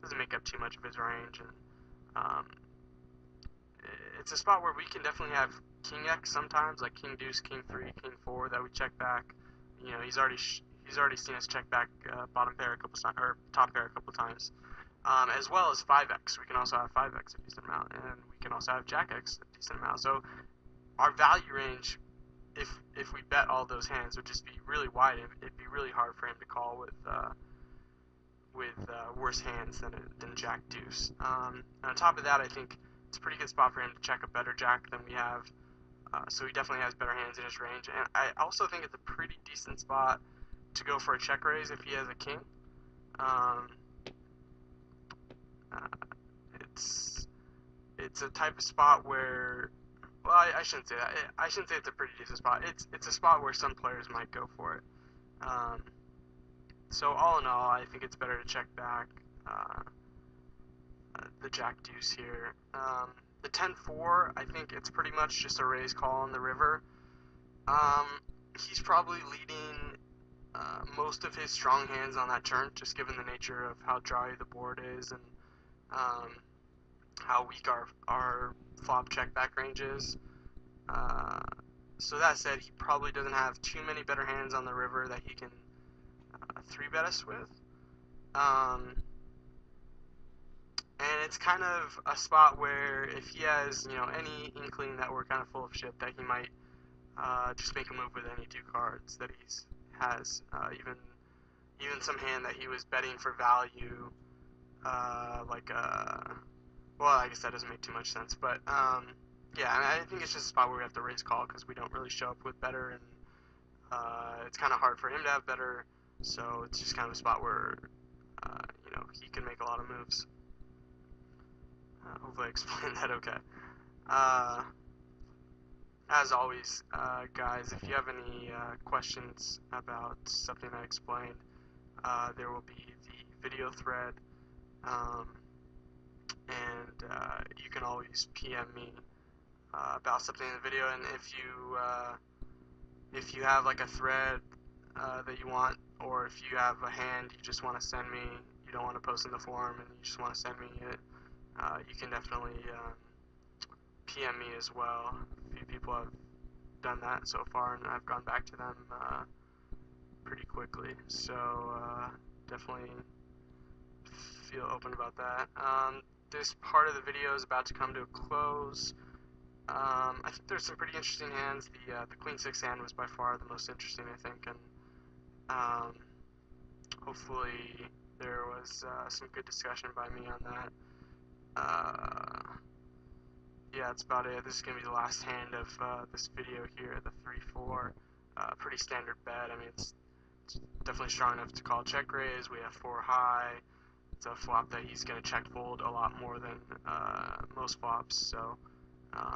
doesn't make up too much of his range, and um, it's a spot where we can definitely have king X sometimes, like king deuce, king 3, king 4 that we check back. You know, he's already seen us check back bottom pair a couple times, or top pair a couple times. As well as 5x. We can also have 5x a decent amount, and we can also have jack x a decent amount. So our value range, if we bet all those hands, would just be really wide. It'd be really hard for him to call with worse hands than jack deuce. And on top of that, I think it's a pretty good spot for him to check a better jack than we have. So he definitely has better hands in his range. And I also think it's a pretty decent spot to go for a check raise if he has a king. It's a type of spot where, well, I shouldn't say that. I shouldn't say it's a pretty decent spot. It's a spot where some players might go for it. So all in all, I think it's better to check back the jack deuce here. The 10-4, I think it's pretty much just a raise call on the river. He's probably leading most of his strong hands on that turn, just given the nature of how dry the board is and how weak our flop check back range is. So that said, he probably doesn't have too many better hands on the river that he can 3-bet us with. And it's kind of a spot where if he has, you know, any inkling that we're kind of full of shit, that he might just make a move with any 2 cards that he has. Even some hand that he was betting for value, well, I guess that doesn't make too much sense, but yeah, and I think it's just a spot where we have to raise call because we don't really show up with better, and it's kind of hard for him to have better, so it's just kind of a spot where you know, he can make a lot of moves. Hopefully I explained that okay. As always, guys, if you have any questions about something I explained, there will be the video thread, and you can always PM me about something in the video. And if you have like a thread that you want, or if you have a hand you just want to send me, you don't want to post in the forum and you just want to send me it, you can definitely PM me as well. A few people have done that so far, and I've gone back to them pretty quickly. So definitely feel open about that. This part of the video is about to come to a close. I think there's some pretty interesting hands. The Queen 6 hand was by far the most interesting, I think, and hopefully there was some good discussion by me on that. Yeah, that's about it. This is going to be the last hand of this video here, the 3-4. Pretty standard bet. I mean, it's definitely strong enough to call check raise. We have 4 high. It's a flop that he's going to check fold a lot more than most flops, so